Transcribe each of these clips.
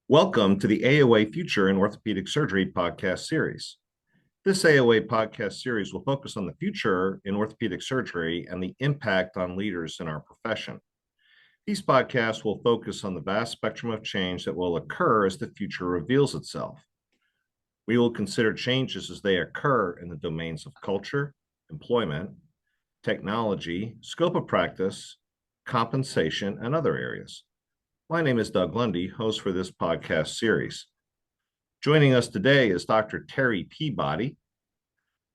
Welcome to the AOA Future in Orthopedic Surgery podcast series. This AOA podcast series will focus on the future in orthopedic surgery and the impact on leaders in our profession. These podcasts will focus on the vast spectrum of change that will occur as the future reveals itself. We will consider changes as they occur in the domains of culture, employment, technology, scope of practice, compensation, and other areas. My name is Doug Lundy, host for this podcast series. Joining us today is Dr. Terry Peabody.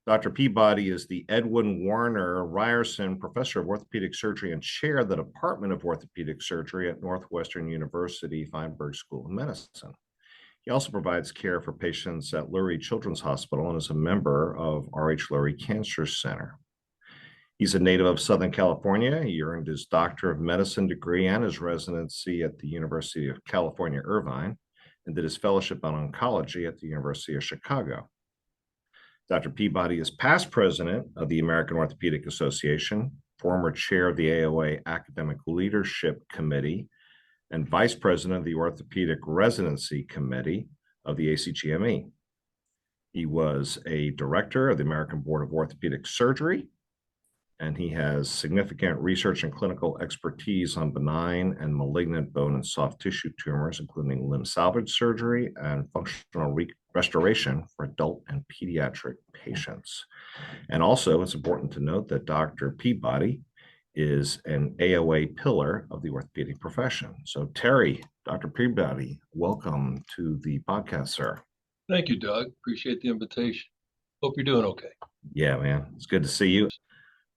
Dr. Peabody is the Edwin Warner Ryerson Professor of Orthopedic Surgery and Chair of the Department of Orthopedic Surgery at Northwestern University Feinberg School of Medicine. He also provides care for patients at Lurie Children's Hospital and is a member of R.H. Lurie Cancer Center. He's a native of Southern California. He earned his Doctor of Medicine degree and his residency at the University of California, Irvine, and did his fellowship on oncology at the University of Chicago. Dr. Peabody is past president of the American Orthopaedic Association, former chair of the AOA Academic Leadership Committee, and vice president of the Orthopedic Residency Committee of the ACGME. He was a director of the American Board of Orthopedic Surgery, and he has significant research and clinical expertise on benign and malignant bone and soft tissue tumors, including limb salvage surgery and functional restoration for adult and pediatric patients. And also, it's important to note that Dr. Peabody is an AOA pillar of the orthopedic profession. So, Terry, Dr. Peabody, welcome to the podcast, sir. Thank you, Doug. Appreciate the invitation. Hope you're doing okay. Yeah, man. It's good to see you.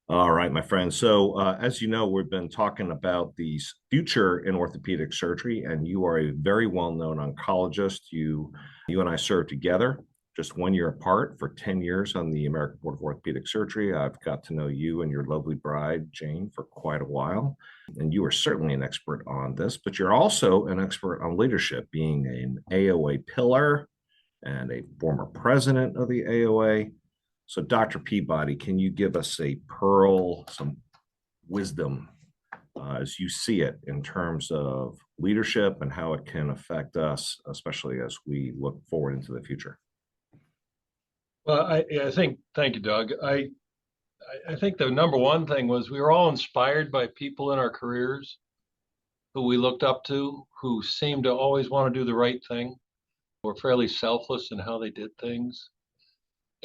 All right, my friend. So, as you know, we've been talking about the future in orthopedic surgery, and you are a very well-known oncologist. You and I served together just 1 year apart for 10 years on the American Board of Orthopedic Surgery. I've got to know you and your lovely bride, Jane, for quite a while, and you are certainly an expert on this, but you're also an expert on leadership, being an AOA pillar and a former president of the AOA. So, Dr. Peabody, can you give us some wisdom as you see it in terms of leadership and how it can affect us, especially as we look forward into the future? Well, thank you, Doug. I think the number one thing was we were all inspired by people in our careers who we looked up to, who seemed to always want to do the right thing, were fairly selfless in how they did things,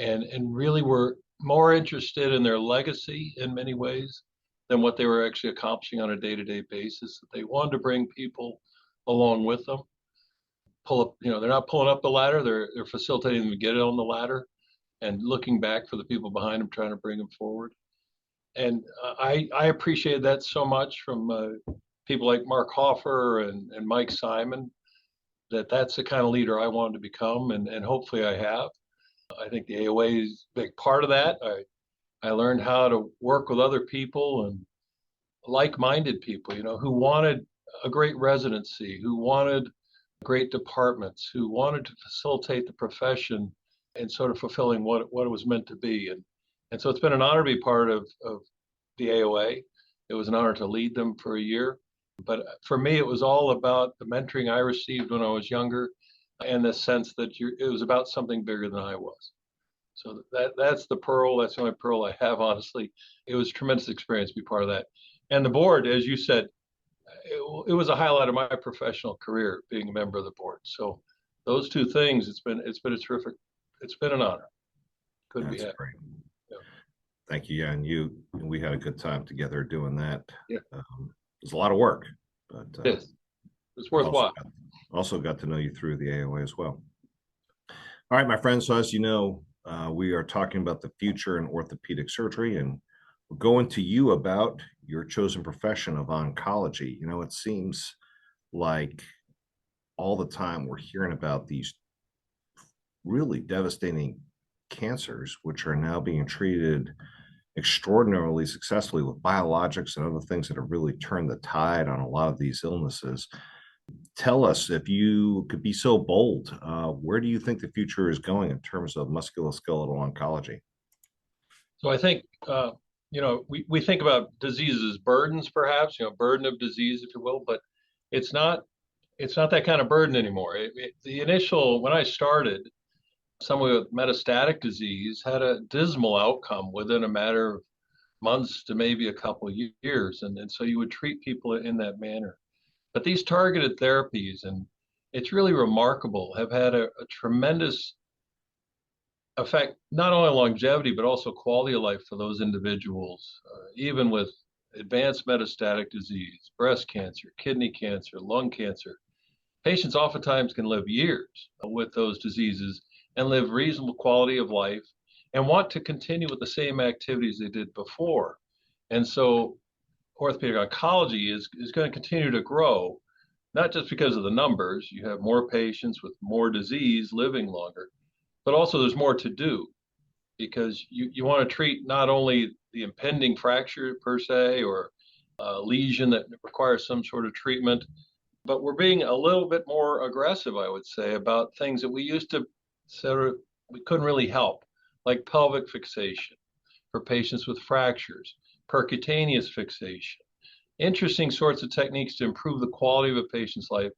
and really were more interested in their legacy in many ways than what they were actually accomplishing on a day-to-day basis. They wanted to bring people along with them. They're not pulling up the ladder, they're facilitating them to get on the ladder and looking back for the people behind them, trying to bring them forward. And I appreciated that so much from people like Mark Hoffer and Mike Simon, that's the kind of leader I wanted to become, and hopefully I have. I think the AOA is a big part of that. I learned how to work with other people and like-minded people, who wanted a great residency, who wanted great departments, who wanted to facilitate the profession and sort of fulfilling what it was meant to be. And so it's been an honor to be part of the AOA. It was an honor to lead them for a year. But for me, it was all about the mentoring I received when I was younger and the sense that it was about something bigger than I was. So that's the pearl. That's the only pearl I have, honestly. It was a tremendous experience to be part of that. And the board, as you said, it was a highlight of my professional career, being a member of the board. So those two things, it's been a terrific, it's been an honor. Couldn't be happy. Great. Yeah. Thank you. Yeah, and we had a good time together doing that. Yeah. It was a lot of work, but it's worthwhile. Also got to know you through the AOA as well. All right, my friends. So as you know, we are talking about the future in orthopedic surgery, and we're going to you about your chosen profession of oncology. It seems like all the time we're hearing about these really devastating cancers, which are now being treated extraordinarily successfully with biologics and other things that have really turned the tide on a lot of these illnesses. Tell us, if you could be so bold, where do you think the future is going in terms of musculoskeletal oncology? So I think, we think about diseases as burdens, perhaps, burden of disease, if you will, but it's not it's not that kind of burden anymore. The initial, when I started, someone with metastatic disease had a dismal outcome within a matter of months to maybe a couple of years. And so you would treat people in that manner. But these targeted therapies, and it's really remarkable, have had a tremendous effect, not only longevity, but also quality of life for those individuals, even with advanced metastatic disease, breast cancer, kidney cancer, lung cancer. Patients oftentimes can live years with those diseases and live reasonable quality of life and want to continue with the same activities they did before. And so orthopedic oncology is going to continue to grow, not just because of the numbers. You have more patients with more disease living longer, but also there's more to do because you want to treat not only the impending fracture per se or a lesion that requires some sort of treatment, but we're being a little bit more aggressive, I would say, about things that we used to sort of, we couldn't really help, like pelvic fixation for patients with fractures, percutaneous fixation, interesting sorts of techniques to improve the quality of a patient's life,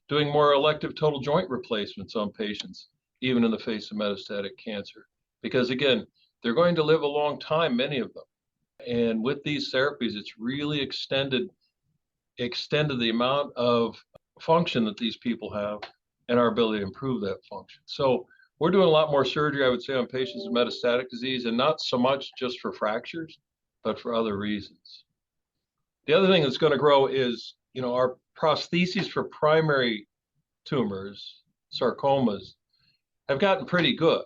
doing more elective total joint replacements on patients, even in the face of metastatic cancer. Because again, they're going to live a long time, many of them. And with these therapies, it's really extended the amount of function that these people have and our ability to improve that function. So we're doing a lot more surgery, I would say, on patients with metastatic disease, and not so much just for fractures, but for other reasons. The other thing that's going to grow is, our prostheses for primary tumors, sarcomas, have gotten pretty good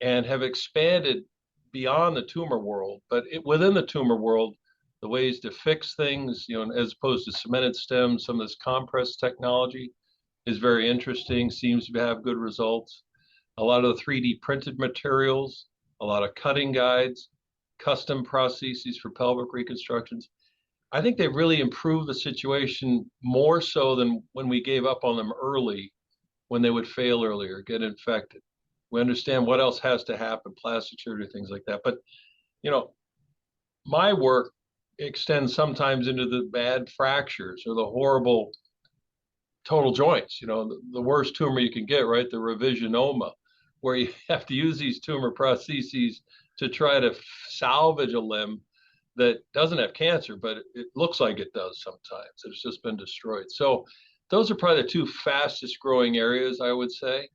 and have expanded beyond the tumor world. But within the tumor world, the ways to fix things, as opposed to cemented stems, some of this compress technology is very interesting, seems to have good results. A lot of the 3D printed materials, a lot of cutting guides, custom prostheses for pelvic reconstructions. I think they've really improved the situation more so than when we gave up on them early, when they would fail earlier, get infected. We understand what else has to happen, plastic surgery, things like that. But, my work extends sometimes into the bad fractures or the horrible total joints, the worst tumor you can get, right? The revisionoma, where you have to use these tumor prostheses to try to salvage a limb that doesn't have cancer, but it looks like it does sometimes. It's just been destroyed. So those are probably the two fastest growing areas, I would say.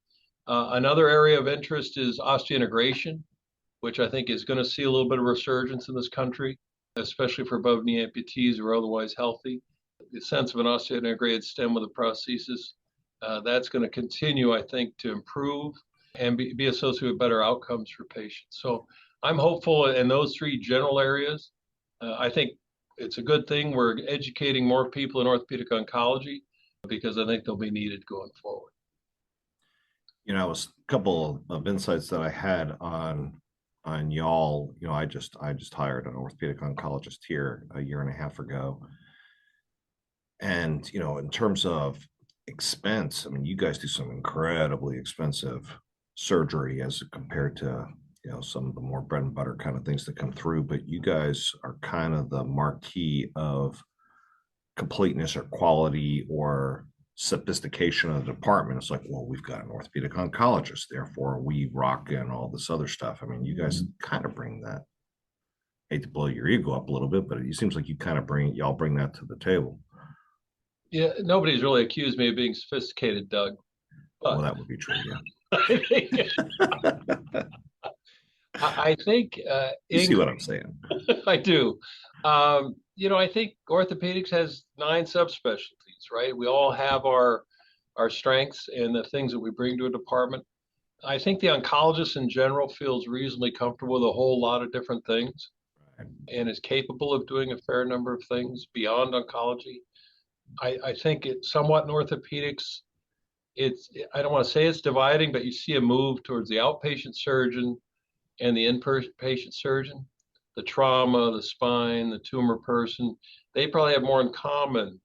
Another area of interest is osseointegration, which I think is going to see a little bit of resurgence in this country, especially for above knee amputees who are otherwise healthy. The sense of an osseointegrated stem with a prosthesis, that's going to continue, I think, to improve and be associated with better outcomes for patients. So I'm hopeful in those three general areas. I think it's a good thing we're educating more people in orthopedic oncology because I think they'll be needed going forward. It was a couple of insights that I had on y'all. I just hired an orthopedic oncologist here a year and a half ago. And, in terms of expense, I mean, you guys do some incredibly expensive surgery as compared to, some of the more bread and butter kind of things that come through. But you guys are kind of the marquee of completeness or quality or sophistication of the department. It's like, well, we've got an orthopedic oncologist, therefore we rock in all this other stuff. I mean, you guys kind of bring that. I hate to blow your ego up a little bit, but it seems like y'all bring that to the table. Yeah, nobody's really accused me of being sophisticated, Doug. Well, that would be true, yeah. I think you see what I'm saying. I do. I think orthopedics has 9 subspecialties, right? We all have our strengths and the things that we bring to a department. I think the oncologist in general feels reasonably comfortable with a whole lot of different things and is capable of doing a fair number of things beyond oncology. I think it's somewhat in orthopedics. I don't want to say it's dividing, but you see a move towards the outpatient surgeon and the inpatient surgeon. The trauma, the spine, the tumor person, they probably have more in common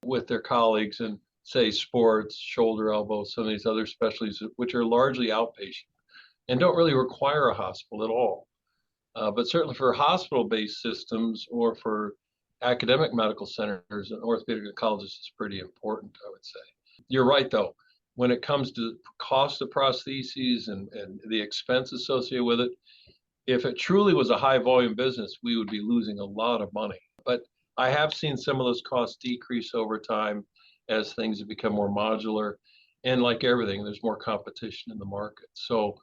with their colleagues in, say, sports, shoulder, elbow, some of these other specialties, which are largely outpatient and don't really require a hospital at all. But certainly for hospital-based systems or for academic medical centers, an orthopedic oncologist is pretty important, I would say. You're right, though. When it comes to cost of prostheses and the expense associated with it, if it truly was a high volume business, we would be losing a lot of money. But I have seen some of those costs decrease over time as things have become more modular. And like everything, there's more competition in the market. So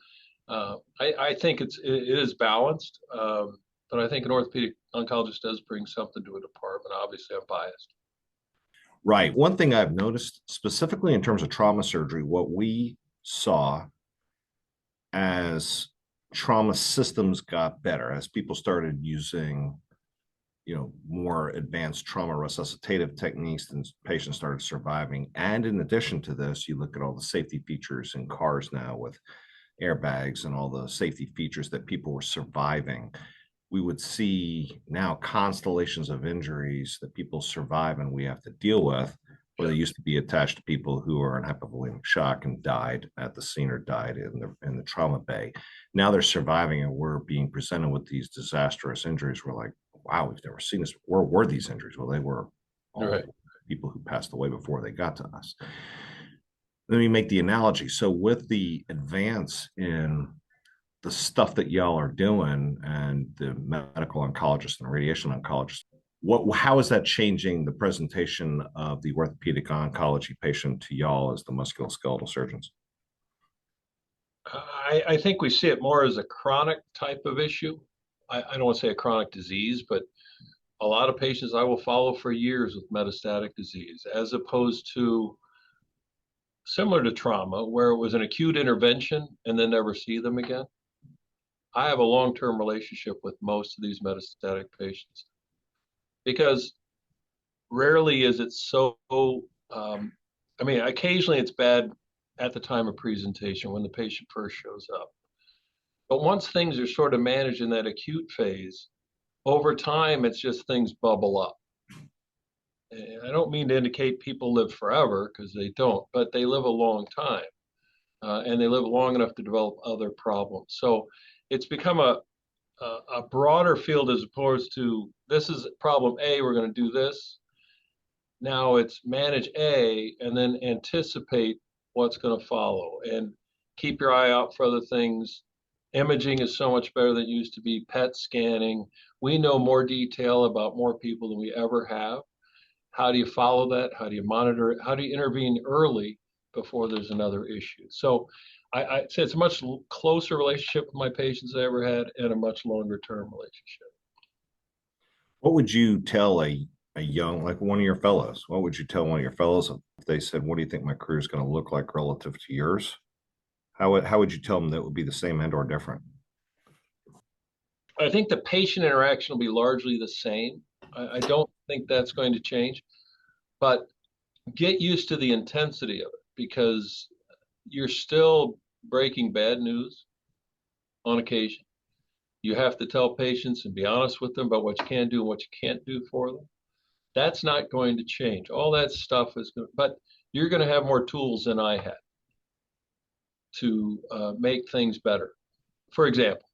I think it is balanced, but I think an orthopedic oncologist does bring something to a department. Obviously, I'm biased. Right. One thing I've noticed specifically in terms of trauma surgery, what we saw as trauma systems got better, as people started using, more advanced trauma resuscitative techniques, and patients started surviving. And in addition to this, you look at all the safety features in cars now with airbags and all the safety features that people were surviving. We would see now constellations of injuries that people survive and we have to deal with, where they used to be attached to people who are in hypovolemic shock and died at the scene or died in the trauma bay. Now they're surviving and we're being presented with these disastrous injuries. We're like, wow, we've never seen this. Where were these injuries? Well, they were all right. People who passed away before they got to us. Let me make the analogy. So with the advance in the stuff that y'all are doing and the medical oncologists and radiation oncologists, how is that changing the presentation of the orthopedic oncology patient to y'all as the musculoskeletal surgeons? I think we see it more as a chronic type of issue. I don't want to say a chronic disease, but a lot of patients I will follow for years with metastatic disease, as opposed to similar to trauma, where it was an acute intervention and then never see them again. I have a long-term relationship with most of these metastatic patients because rarely is it so, occasionally it's bad at the time of presentation when the patient first shows up. But once things are sort of managed in that acute phase, over time, it's just things bubble up. And I don't mean to indicate people live forever, because they don't, but they live a long time. And they live long enough to develop other problems. So it's become a broader field as opposed to this is problem A, we're going to do this. Now it's manage A and then anticipate what's going to follow and keep your eye out for other things. Imaging is so much better than it used to be. PET scanning. We know more detail about more people than we ever have. How do you follow that? How do you monitor it? How do you intervene early before there's another issue? So I'd say it's a much closer relationship with my patients I ever had and a much longer term relationship. What would you tell a young, like one of your fellows, what would you tell one of your fellows if they said, what do you think my career is going to look like relative to yours? How would you tell them that it would be the same and or different? I think the patient interaction will be largely the same. I don't think that's going to change, but get used to the intensity of it because you're still breaking bad news on occasion. You have to tell patients and be honest with them about what you can do and what you can't do for them. That's not going to change. All that stuff is going to, but you're going to have more tools than I had to make things better. For example,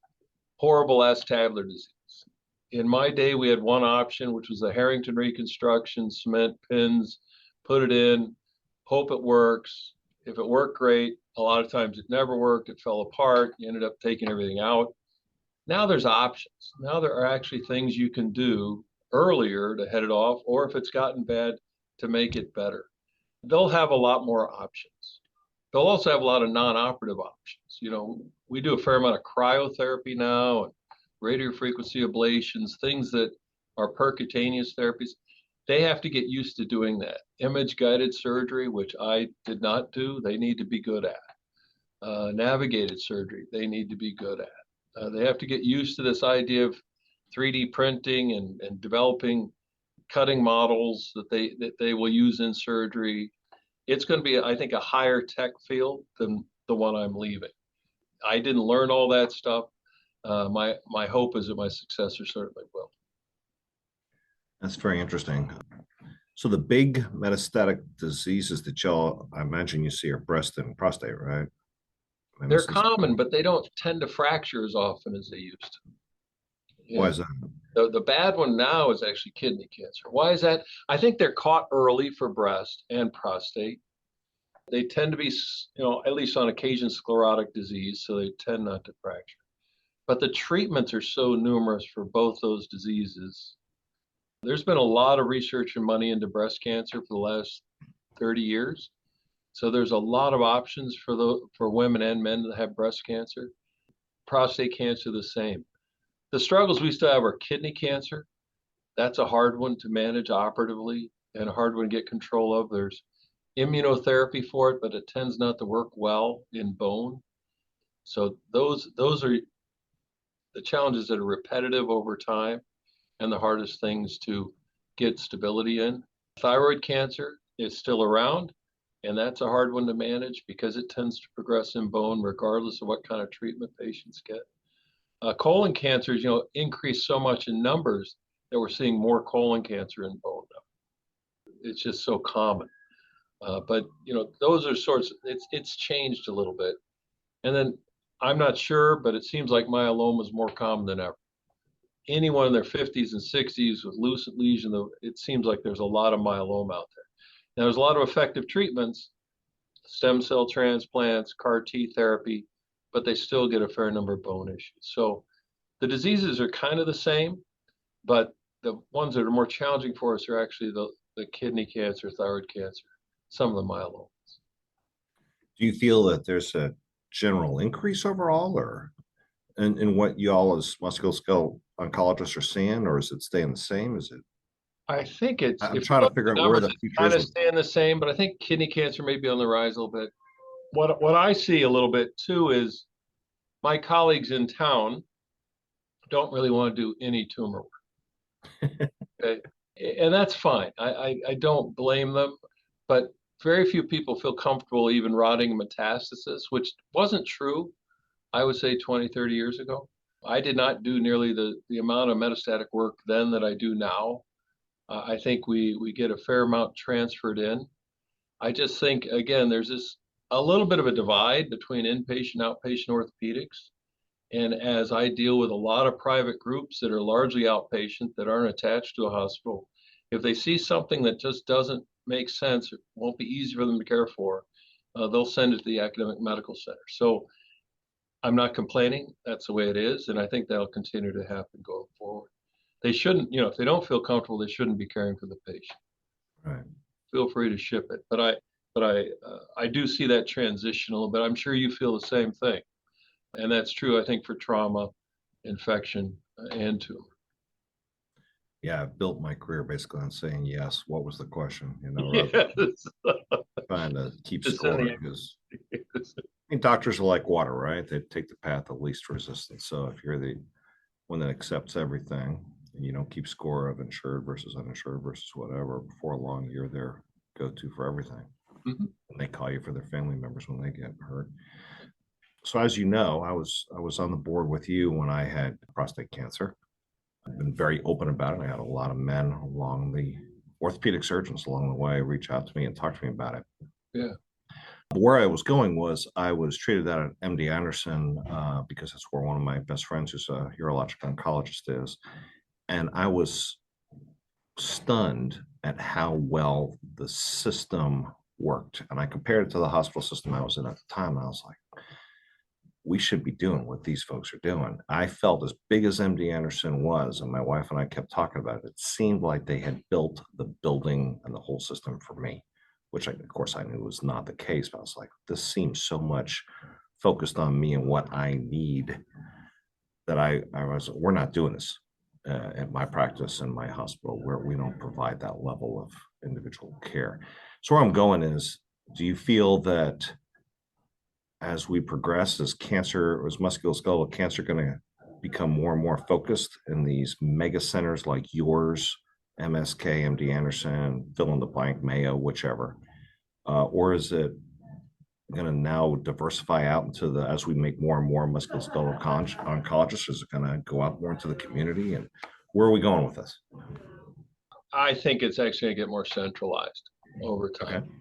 horrible acetabular disease. In my day, we had one option, which was the Harrington reconstruction, cement pins, put it in, hope it works. If it worked, great. A lot of times it never worked. It fell apart. You ended up taking everything out. Now there's options. Now there are actually things you can do earlier to head it off, or if it's gotten bad, to make it better. They'll have a lot more options. They'll also have a lot of non-operative options. You know, we do a fair amount of cryotherapy now and radiofrequency ablations, things that are percutaneous therapies. They have to get used to doing that. Image-guided surgery, which I did not do, they need to be good at. Navigated surgery, they need to be good at. They have to get used to this idea of 3D printing and developing cutting models that they will use in surgery. It's going to be, I think, a higher tech field than the one I'm leaving. I didn't learn all that stuff. My hope is that my successor certainly will. That's very interesting. So the big metastatic diseases that y'all, I imagine you see are breast and prostate, right? They're common, but they don't tend to fracture as often as they used to. Why is that? The bad one now is actually kidney cancer. Why is that? I think they're caught early for breast and prostate. They tend to be, at least on occasion, sclerotic disease, so they tend not to fracture. But the treatments are so numerous for both those diseases. There's been a lot of research and money into breast cancer for the last 30 years. So there's a lot of options for women and men that have breast cancer. Prostate cancer, the same. The struggles we still have are kidney cancer. That's a hard one to manage operatively and a hard one to get control of. There's immunotherapy for it, but it tends not to work well in bone. So those are the challenges that are repetitive over time and the hardest things to get stability in. Thyroid cancer is still around, and that's a hard one to manage because it tends to progress in bone regardless of what kind of treatment patients get. Colon cancers, increase so much in numbers that we're seeing more colon cancer in bone now. It's just so common. But those are sorts. It's changed a little bit. And then I'm not sure, but it seems like myeloma is more common than ever. Anyone in their 50s and 60s with lucent lesion, it seems like there's a lot of myeloma out there. Now, there's a lot of effective treatments, stem cell transplants, CAR T therapy, but they still get a fair number of bone issues. So the diseases are kind of the same, but the ones that are more challenging for us are actually the kidney cancer, thyroid cancer, some of the myelomas. Do you feel that there's a general increase overall, or in what you all as musculoskeletal oncologists are seeing, or is it staying the same? Is it? I think I'm trying to figure out where the future kind of is. staying the same, but I think kidney cancer may be on the rise a little bit. What I see a little bit too is my colleagues in town don't really want to do any tumor work. Okay. And that's fine. I don't blame them, but very few people feel comfortable even rotting metastasis, which wasn't true, I would say 20, 30 years ago. I did not do nearly the amount of metastatic work then that I do now. I think we get a fair amount transferred in. I just think, again, there's a little bit of a divide between inpatient, outpatient orthopedics. And as I deal with a lot of private groups that are largely outpatient that aren't attached to a hospital, if they see something that just doesn't make sense, it won't be easy for them to care for, they'll send it to the academic medical center. So I'm not complaining. That's the way it is. And I think that'll continue to happen going forward. They shouldn't, if they don't feel comfortable, they shouldn't be caring for the patient. Right. Feel free to ship it. But I do see that transition a little bit. I'm sure you feel the same thing. And that's true, I think, for trauma, infection, and tumor. Yeah, I've built my career basically on saying yes. What was the question? Yes. Trying to keep score because doctors are like water, right? They take the path of least resistance. So if you're the one that accepts everything and you don't keep score of insured versus uninsured versus whatever, before long you're their go-to for everything. Mm-hmm. And they call you for their family members when they get hurt. So as you know, I was on the board with you when I had prostate cancer. I've been very open about it. I had a lot of men along the orthopedic surgeons along the way reach out to me and talk to me about it. Yeah. Where I was going was I was treated at MD Anderson because that's where one of my best friends, who's a urologic oncologist, is. And I was stunned at how well the system worked. And I compared it to the hospital system I was in at the time. And I was like, we should be doing what these folks are doing. I felt as big as MD Anderson was, and my wife and I kept talking about it, it seemed like they had built the building and the whole system for me, which of course I knew was not the case, but I was like, this seems so much focused on me and what I need that we're not doing this at my practice and my hospital, where we don't provide that level of individual care. So where I'm going is, do you feel that as we progress, as musculoskeletal cancer going to become more and more focused in these mega centers like yours, MSK, MD Anderson, fill in the blank, Mayo, whichever, or is it going to now diversify out into as we make more and more musculoskeletal oncologists, is it going to go out more into the community? And where are we going with this? I think it's actually going to get more centralized over time. Okay.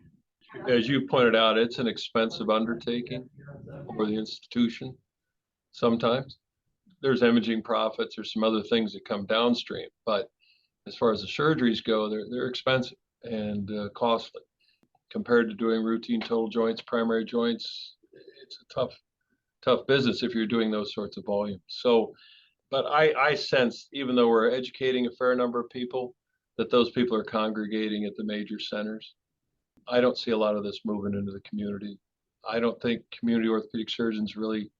As you pointed out, it's an expensive undertaking for the institution sometimes. there's imaging profits, there's some other things that come downstream. But as far as the surgeries go, they're expensive and costly compared to doing routine total joints, primary joints. It's a tough business if you're doing those sorts of volumes. So, but I sense, even though we're educating a fair number of people, that those people are congregating at the major centers. I don't see a lot of this moving into the community. I don't think community orthopedic surgeons really,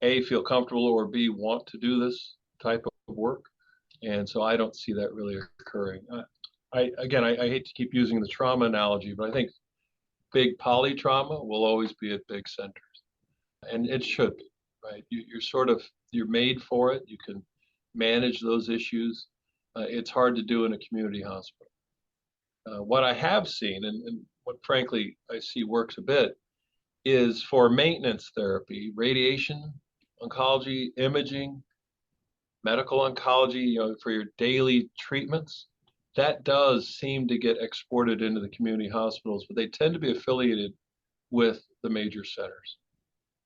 A, feel comfortable, or B, want to do this type of work. And so I don't see that really occurring. I hate to keep using the trauma analogy, but I think big polytrauma will always be at big centers, and it should be, right? You're made for it. You can manage those issues. It's hard to do in a community hospital. What I have seen, and what frankly I see works a bit, is for maintenance therapy, radiation, oncology, imaging, medical oncology, for your daily treatments. That does seem to get exported into the community hospitals, but they tend to be affiliated with the major centers.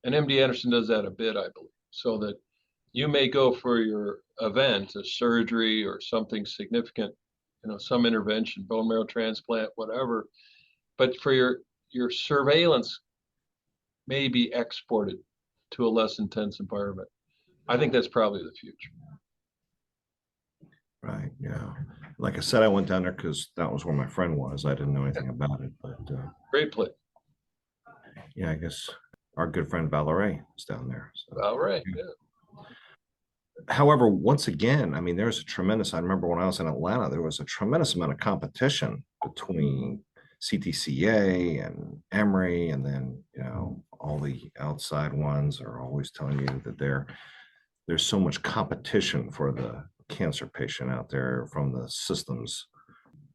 And MD Anderson does that a bit, I believe, so that you may go for your event, a surgery or something significant, some intervention, bone marrow transplant, whatever, but for your surveillance may be exported to a less intense environment. I think that's probably the future. Right. Yeah. Like I said, I went down there because that was where my friend was. I didn't know anything about it, but Great place. Yeah, I guess our good friend Valerie is down there. So, Valerie, yeah. yeah. However, once again, I mean, there's a tremendous, I remember when I was in Atlanta, there was a tremendous amount of competition between CTCA and Emory, and then, all the outside ones are always telling you that there's so much competition for the cancer patient out there from the systems.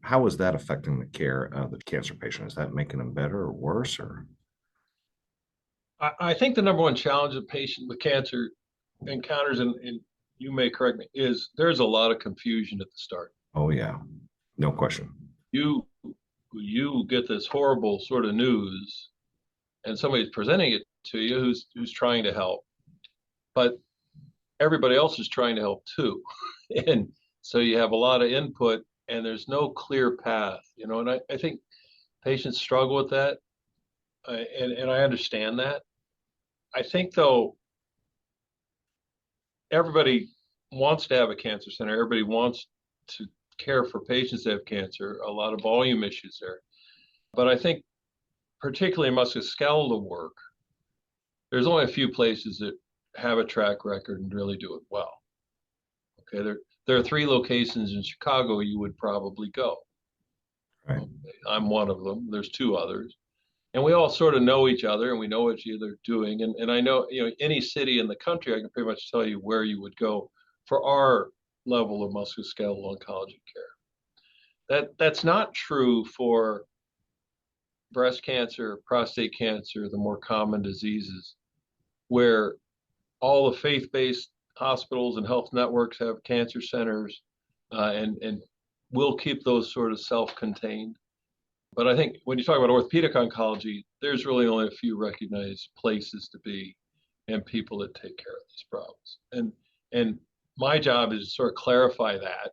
How is that affecting the care of the cancer patient? Is that making them better or worse? Or I think the number one challenge a patient with cancer encounters, and you may correct me, is there's a lot of confusion at the start. Oh yeah, no question. You get this horrible sort of news, and somebody's presenting it to you who's trying to help, but everybody else is trying to help too, and so you have a lot of input, and there's no clear path, and I think patients struggle with that, and I understand that. I think though, everybody wants to have a cancer center. Everybody wants to care for patients that have cancer. A lot of volume issues there. But I think particularly musculoskeletal work, there's only a few places that have a track record and really do it well. Okay, there are 3 locations in Chicago you would probably go. Right. I'm one of them. There's 2 others. And we all sort of know each other, and we know what they're doing. And I know, any city in the country, I can pretty much tell you where you would go for our level of musculoskeletal oncology care. That's not true for breast cancer, prostate cancer, the more common diseases, where all the faith-based hospitals and health networks have cancer centers, and we'll keep those sort of self-contained. But I think when you talk about orthopedic oncology, there's really only a few recognized places to be and people that take care of these problems. And my job is to sort of clarify that.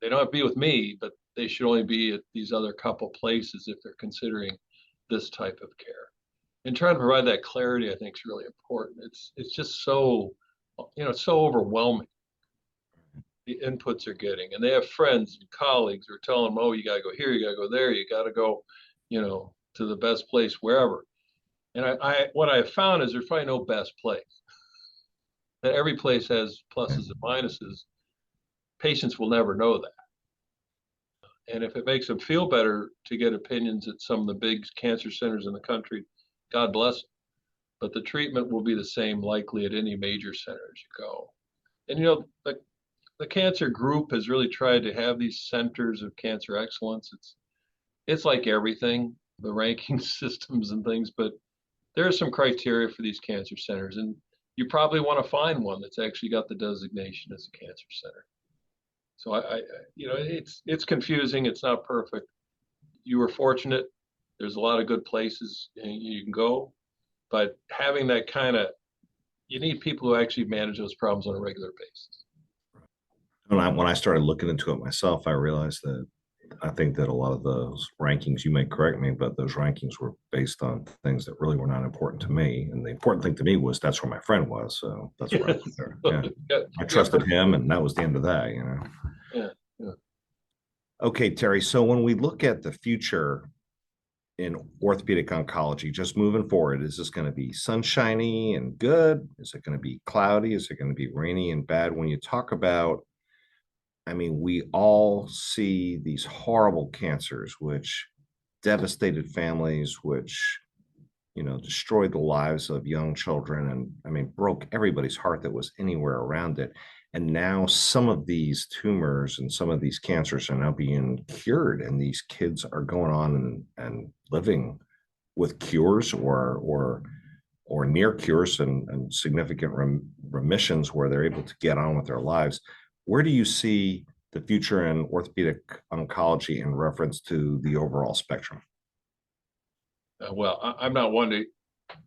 They don't have to be with me, but they should only be at these other couple places if they're considering this type of care. And trying to provide that clarity, I think, is really important. It's just so, it's so overwhelming, the inputs they're getting, and they have friends and colleagues who are telling them, oh, you got to go here, you got to go there, you got to go, to the best place wherever. And what I have found is there's probably no best place. That every place has pluses and minuses. Patients will never know that. And if it makes them feel better to get opinions at some of the big cancer centers in the country, God bless them. But the treatment will be the same likely at any major center as you go. And the cancer group has really tried to have these centers of cancer excellence. It's like everything, the ranking systems and things, but there are some criteria for these cancer centers, and you probably want to find one that's actually got the designation as a cancer center. So it's confusing. It's not perfect. You were fortunate. There's a lot of good places you can go, but having that kind of, you need people who actually manage those problems on a regular basis. When I started looking into it myself, I realized that I think that a lot of those rankings, you may correct me, but those rankings were based on things that really were not important to me. And the important thing to me was that's where my friend was. So that's where I put there. Yeah. I trusted him, and that was the end of that, you know. Yeah. Yeah. Okay, Terry. So when we look at the future in orthopedic oncology, just moving forward, is this going to be sunshiny and good? Is it going to be cloudy? Is it going to be rainy and bad? When you talk about, I mean, we all see these horrible cancers, which devastated families, which, you know, destroyed the lives of young children and, I mean, broke everybody's heart that was anywhere around it. And now some of these tumors and some of these cancers are now being cured, and these kids are going on and living with cures or near cures and significant remissions where they're able to get on with their lives. Where do you see the future in orthopedic oncology in reference to the overall spectrum? Well, I'm not one to,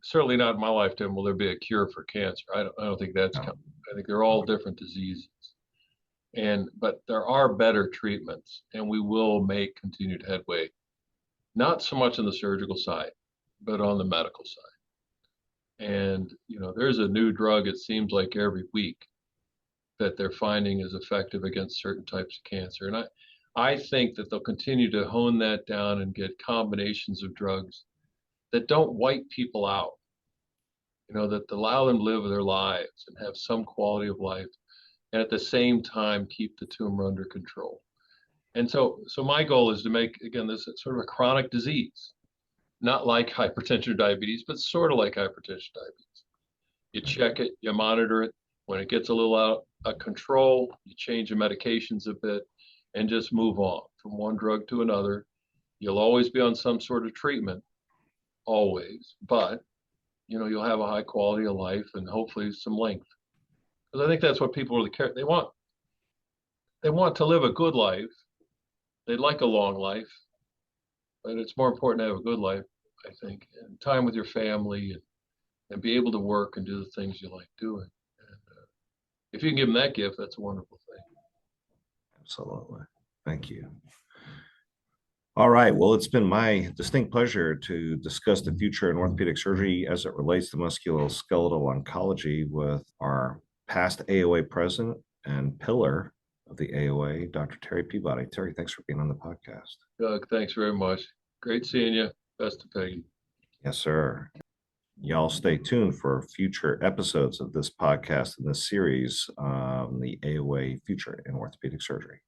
certainly not in my lifetime will there be a cure for cancer. I don't think that's No. coming. I think they're all different diseases. But there are better treatments, and we will make continued headway, not so much on the surgical side, but on the medical side. And, you know, there's a new drug, it seems like every week, that they're finding is effective against certain types of cancer. And I think that they'll continue to hone that down and get combinations of drugs that don't wipe people out, you know, that allow them to live their lives and have some quality of life, and at the same time keep the tumor under control. And so my goal is to make, again, this sort of a chronic disease, not like hypertension or diabetes, but sort of like hypertension, diabetes. You check it, you monitor it. When it gets a little out of control, you change the medications a bit and just move on from one drug to another. You'll always be on some sort of treatment, always, but you know, you'll have a high quality of life and hopefully some length. Because I think that's what people really care. They want. They want to live a good life. They'd like a long life, but it's more important to have a good life, I think, and time with your family and be able to work and do the things you like doing. And if you can give them that gift, that's a wonderful thing. Absolutely. Thank you. All right. Well, it's been my distinct pleasure to discuss the future in orthopedic surgery as it relates to musculoskeletal oncology with our past AOA president and pillar of the AOA, Dr. Terry Peabody. Terry, thanks for being on the podcast. Doug, thanks very much. Great seeing you. Best to Peggy. Yes, sir. Y'all stay tuned for future episodes of this podcast and this series, the AOA Future in Orthopedic Surgery.